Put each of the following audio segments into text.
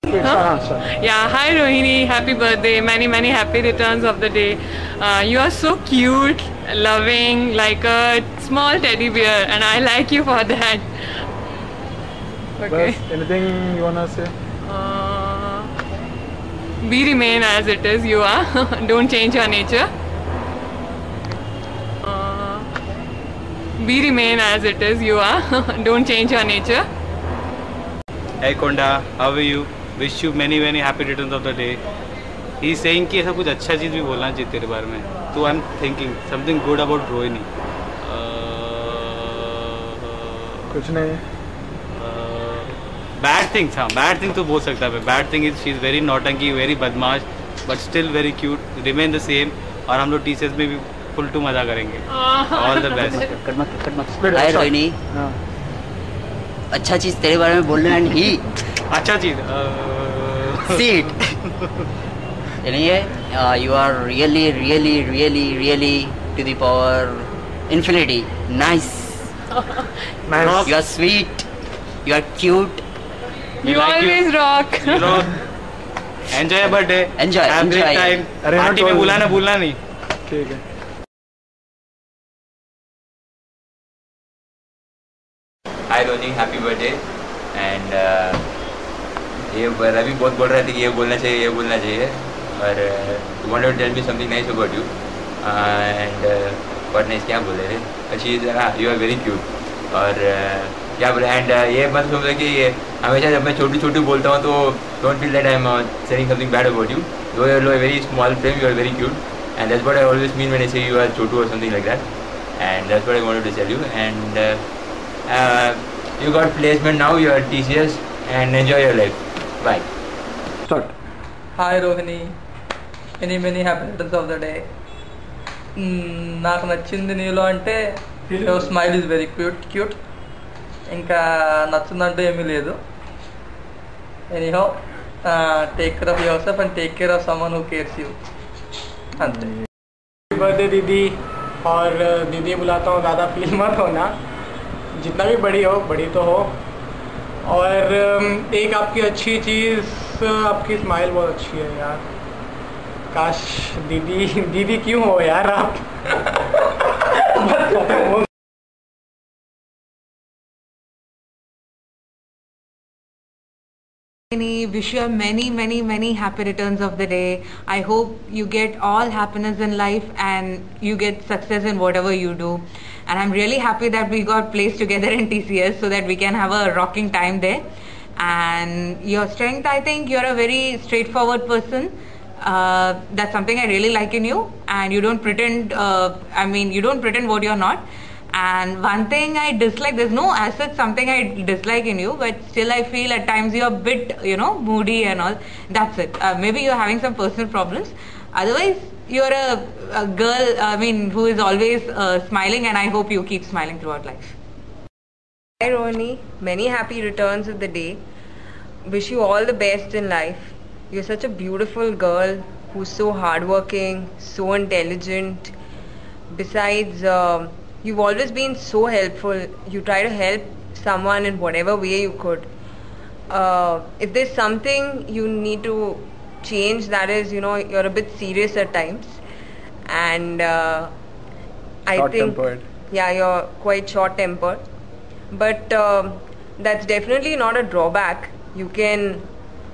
Yeah, hi Rohini, happy birthday, many happy returns of the day. You are so cute, loving, like a small teddy bear, and I like you for that. Okay. Anything you wanna say? Be remain as it is, you are. Don't change your nature. Be remain as it is, you are. Don't change your nature. Hey Konda, how are you? Wish you many happy returns of the day. He's saying कि ऐसा कुछ अच्छा चीज़ भी बोलना चाहिए तेरे बारे में. So I'm thinking something good about Rohini. कुछ नहीं. Bad things, हाँ bad thing तो बोल सकता है. Bad thing is she's very naughty, very बदमाश, but still very cute. Remain the same. और हम लोग TCS में भी full to मजा करेंगे. All the best. कट मत. हाय रोहिणी. अच्छा चीज तेरे बारे में बोलना है नहीं. अच्छा चीज. Seat. You are really to the power infinity. Nice. Nice. You are sweet. You are cute. You always rock. You know, enjoy your birthday. Enjoy. Have great time. Party में बुलाना भूलना नहीं. ठीक है. हाय रोनी, हैप्पी बर्थडे. एंड ये रवि बहुत बोल रहे थे कि ये बोलना चाहिए और you wanted to tell me something nice about you and what nice क्या बोले रे she is you are very cute और क्या बोले एंड ये मत समझो कि हमेशा जब मैं छोटी बोलता हूँ तो don't feel that I am saying something bad about you. Though you are very small frame, you are very cute and that's what I always mean when I say you are छोटू और something like that and that's what I wanted to tell you and you got placement now, you are TCS and enjoy your life. Bye. Start. Hi Rohini, many happy returns of the day. నాకు నచ్చింది నీలో అంటే your smile is very cute. ఇంకా నచ్చిందంటూ ఏమీ లేదు. Anyhow take care of your self and take care of someone who cares you. అంతే. Birthday दीदी. और दीदी बुलाता हूँ, ज़्यादा फील मत होना. जितना भी बड़ी हो, बड़ी तो हो. और एक आपकी अच्छी चीज़, आपकी स्माइल बहुत अच्छी है यार. काश दीदी क्यों हो यार आप. Wish you many happy returns of the day. I hope you get all happiness in life and you get success in whatever you do. And I'm really happy that we got placed together in TCS so that we can have a rocking time there. And your strength, I think you're a very straightforward person. That's something I really like in you. And you don't pretend. You don't pretend what you're not. And one thing I dislike, there's no as such something I dislike in you, but still I feel at times you're a bit, moody and all. That's it. Maybe you're having some personal problems. Otherwise, you're a girl, who is always smiling, and I hope you keep smiling throughout life. Hi Rohini, many happy returns of the day. Wish you all the best in life. You're such a beautiful girl who's so hardworking, so intelligent. Besides, you've always been so helpful. You try to help someone in whatever way you could. If there's something you need to change, that is, you're a bit serious at times. And I think, yeah, you're quite short-tempered. But that's definitely not a drawback. You can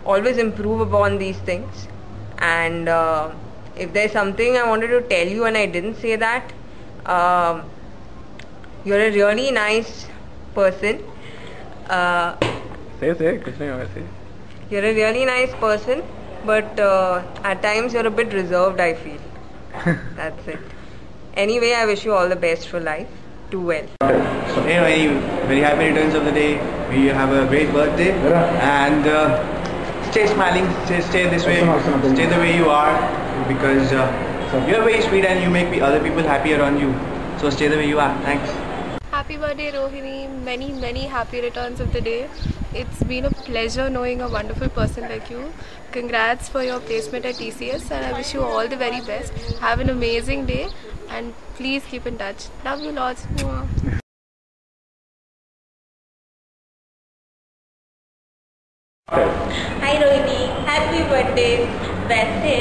always improve upon these things. And if there's something I wanted to tell you and I didn't say that, you're a really nice person. Say, कुछ नहीं होगा. You're a really nice person, but at times you're a bit reserved, I feel. That's it. Anyway, I wish you all the best for life. Do well. Anyway, very happy returns of the day. May you have a great birthday and stay smiling. Stay this way. Stay the way you are because you're very sweet and you make other people happy around you. So stay the way you are. Thanks. Happy birthday Rohini, many happy returns of the day. It's been a pleasure knowing a wonderful person like you. Congrats for your placement at TCS and I wish you all the very best. Have an amazing day and please keep in touch. Love you lots. Hi Rohini, happy birthday. वैसे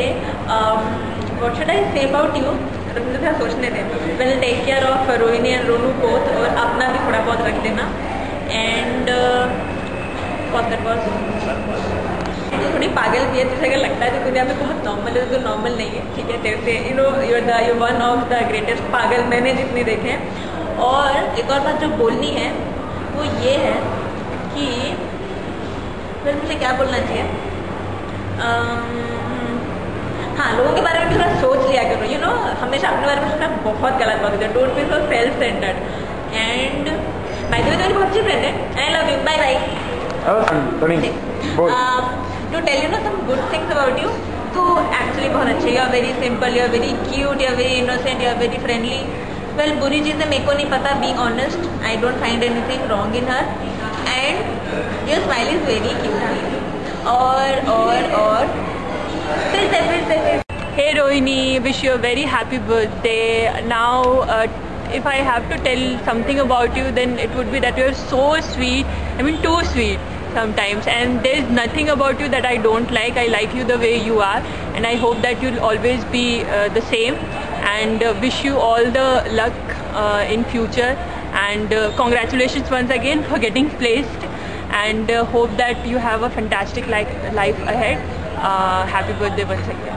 what should I say about you? मुझे थोड़ा सोचने दें. Well, take care of Rohini and Ronu both और अपना भी थोड़ा बहुत रख देना. And थोड़ी पागल भी है, तुझे अगर लगता है तो दुनिया में बहुत नॉर्मल है तो नॉर्मल नहीं है, ठीक है. तेरे से you're one of the greatest पागल मैंने जितने देखे हैं. और एक और बात जो बोलनी है वो ये है कि फिर मुझे क्या बोलना चाहिए. हाँ, लोगों के बारे में भी थोड़ा सोच लिया करो. हमेशा अपने बारे में सोचना बहुत गलत बात होती है. Don't be so self centred. And by the way मेरी बहुत अच्छी फ्रेंड है. I love you. Bye bye. To tell you some good things about you. तो एक्चुअली बहुत अच्छे. You are very simple, you are very cute, you are very innocent, you are very friendly. Well, बुरी चीज़ें मेरे को नहीं पता. Being honest, I don't find anything wrong in her. And your smile is very cute. और फिर से Hey Rohini, wish you a very happy birthday. Now if I have to tell something about you, then it would be that you are so sweet. I mean, too sweet sometimes, and there is nothing about you that I don't like. I like you the way you are, and I hope that you'll always be the same. And wish you all the luck in future. And congratulations once again for getting placed. And hope that you have a fantastic life ahead. Happy birthday once again.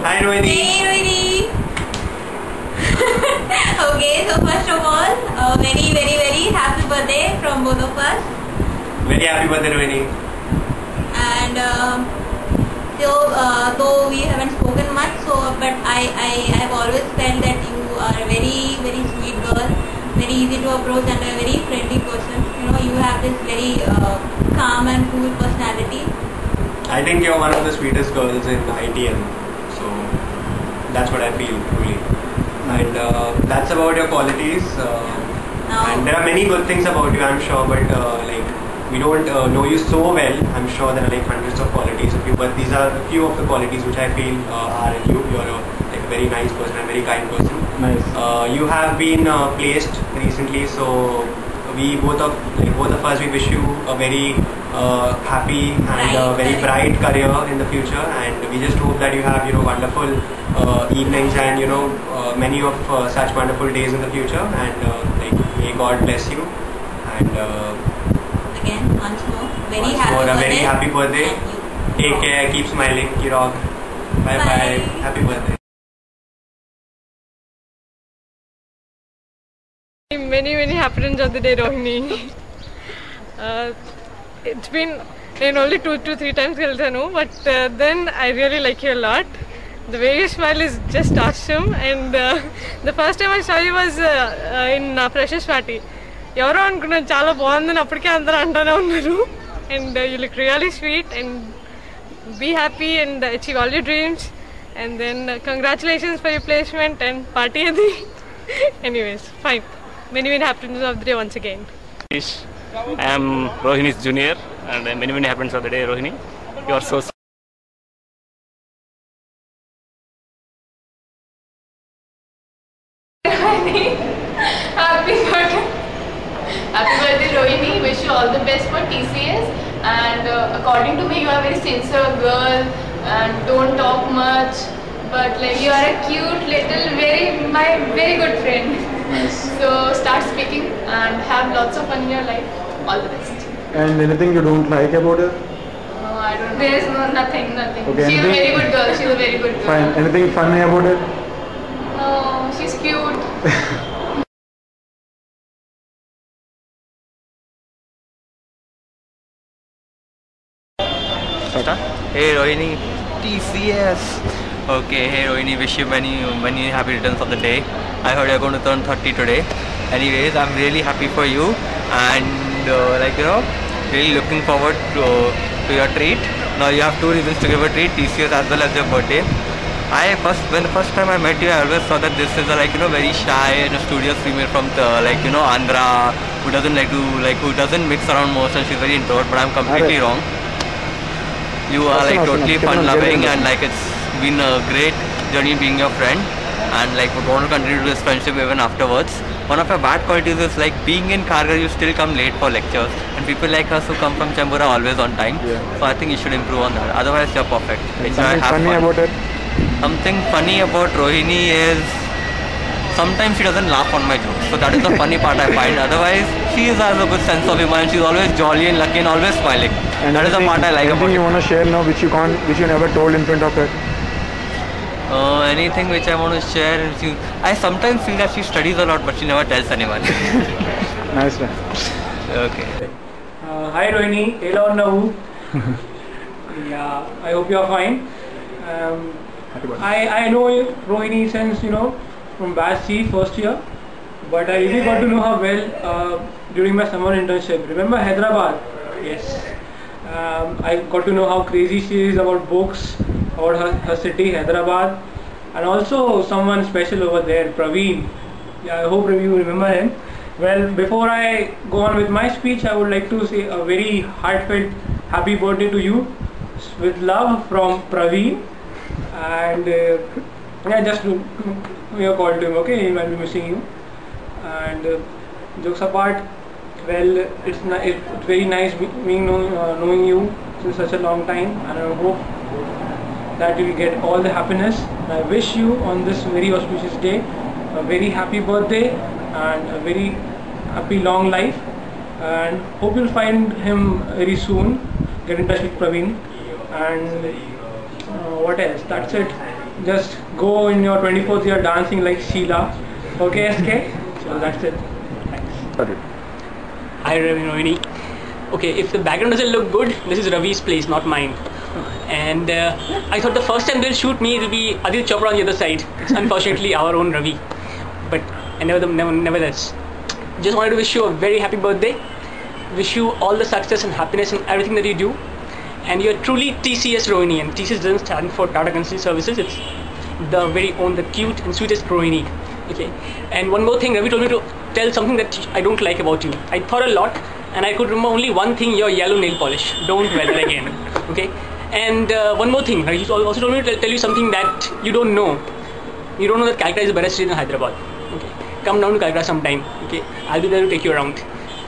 Hi Rohini. Hey Rohini. Okay, so first of all, very happy birthday from both of us. Very happy birthday Rohini. And though we haven't spoken much, but I have always felt that you are a very sweet girl, very easy to approach and a very friendly person. You have this very calm and cool personality. I think you're one of the sweetest girls in ITM, so that's what I feel truly. And that's about your qualities. And there are many good things about you, I'm sure, but we don't know you so well. I'm sure there are hundreds of qualities of you, but these are a few of the qualities which I feel are in you. You're a very nice person, a very kind person. Nice. You have been placed recently, so we both of us, we wish you a very happy and very bright career in the future, and we just hope that you have wonderful evenings and many of such wonderful days in the future, and may God bless you. And again, once more, a very happy birthday. Take care, keep smiling, you rock. Bye bye. Happy birthday. Many happy returns of the day, Rohini. It's been only 2 to 3 times but then I really like you a lot. The way you smile is just awesome, and the first time I saw you was in Freshers Party. ఎవరో అనుకున్నాను చాలా బాగుందని అప్పటికే అందరూ అంటానే ఉన్నారు. And you look really sweet, and be happy and achieve all your dreams, and then congratulations for your placement and party. Anyways, fine. Many happy returns of the day once again. I am Rohini's junior, and many happy returns of the day, Rohini. You are so Happy birthday Rohini, wish you all the best for TCS, and according to me you are a very sincere girl and don't talk much, but you are a cute little my very good friend. Nice. So start speaking and have lots of fun in your life. All the best. And anything you don't like about her? No, I don't. There is nothing. Okay, She's a very good girl. She's a very good girl. Fine. Anything funny about her? No, she's cute. Hey Rohini, TCS. Okay, hey Rohini, wish you many happy returns of the day. I heard you're going to turn 30 today. Anyways, I'm really happy for you, and really looking forward to your treat. Now you have 2 reasons to give a treat: TCS as well as your birthday. When the first time I met you, I always saw that this is a very shy and studious female from Andhra, who doesn't mix around most, and she's very introvert. But I'm completely wrong. You are totally fun-loving, and it's been a great journey being your friend, and would want to continue this friendship even afterwards. one of her bad qualities is like being in Kharghar, you still come late for lectures, and people like us who come from Chembur are always on time. So I think you should improve on that. Otherwise, you're perfect. Something funny about it? Something funny about Rohini is sometimes she doesn't laugh on my jokes. So that is the funny part I find. Otherwise, she has a good sense of humor and she's always jolly and lucky and always smiling. And that is the part I like about Anything it. you want to share now which you never told in front of her? Anything which I want to share. I sometimes feel that she studies a lot but she never tells anyone. Nice one. Okay. Hi Rohini, hello Navu. Yeah, I hope you are fine. I know Rohini since from batch C first year, but I really got to know her well during my summer internship. Remember Hyderabad? Yes. I got to know how crazy she is about books, about her city, Hyderabad, and also someone special over there, Praveen. Yeah, I hope you remember him. Well, before I go on with my speech, I would like to say a very heartfelt happy birthday to you, with love from Praveen. And yeah, just your call to him, okay? I'll be missing you. And jokes apart, well, it's very nice knowing you since such a long time, and I hope that you will get all the happiness. And I wish you on this very auspicious day a very happy birthday and a very happy long life, and hope you'll find him very soon. Get in touch with Praveen. And what else? That's it. Just go in your 24th year dancing like Sheila. Okay, SK? So that's it. Thanks. Hi Rohini. Okay, if the background doesn't look good, this is Ravi's place, not mine. And I thought the first time they'll shoot me, it'll be Adil Chopra on the other side. It's unfortunately our own Ravi. But nevertheless, just wanted to wish you a very happy birthday. Wish you all the success and happiness in everything that you do. And you're truly TCS Rohini, and TCS doesn't stand for Tata Consultancy Services. It's the very own, the cute and sweetest Rohini. Okay. And one more thing, Ravi told me to tell something that I don't like about you. I thought a lot, and I could remember only one thing: your yellow nail polish. Don't wear that again. Okay. And one more thing, he also told me to tell you something that you don't know. You don't know that Calcutta is the better city in Hyderabad. Okay. Come down to Calcutta sometime. Okay. I'll be there to take you around.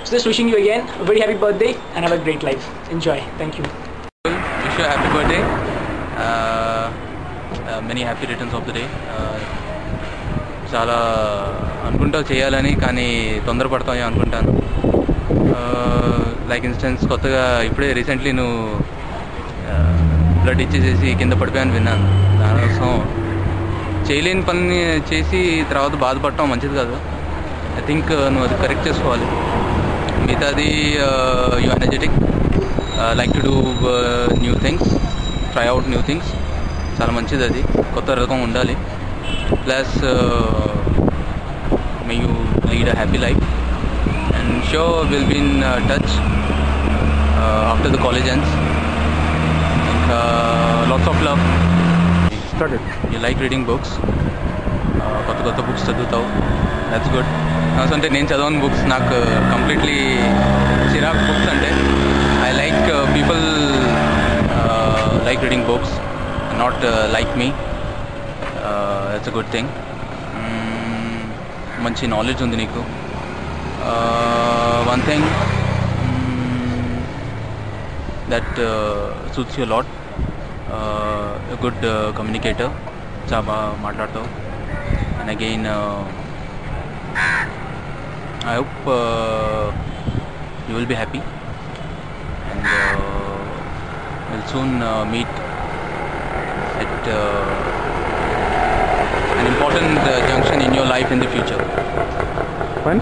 So just wishing you again a very happy birthday and have a great life. Enjoy. Thank you. Wish you a happy birthday. Many happy returns of the day. చాలా అనుకుంటా చేయాలని, కానీ తొందరపడతామని అనుకుంటాను. Like instance కొత్తగా ఇప్పుడే recently నువ్వు blood ఇచ్చేసేసి కింద పడిపోయాను విన్నాను. దానికోసం చేయలేని పని చేసి తర్వాత బాధపడటం మంచిది కాదు. ఐ థింక్ నువ్వు అది కరెక్ట్ చేసుకోవాలి. మిగతాది you energetic, like to do new things, try out new things. చాలా మంచిది అది, కొత్త రకం ఉండాలి. Plus may you lead a happy life, and sure we'll be in touch after the college ends. Lots of love. Started. You like reading books. కొత్త books చదువుతావు. That's good. అంటే నేను చదవని books నాకు completely చిరాకు books అంటే. I like people like reading books, not like me. That's a good thing. మంచి knowledge ఉంది నీకు. One thing that suits you a lot, a good communicator, చాలా బాగా మాట్లాడతావు. And again I hope you will be happy, and we'll soon meet at an important junction in your life in the future. When?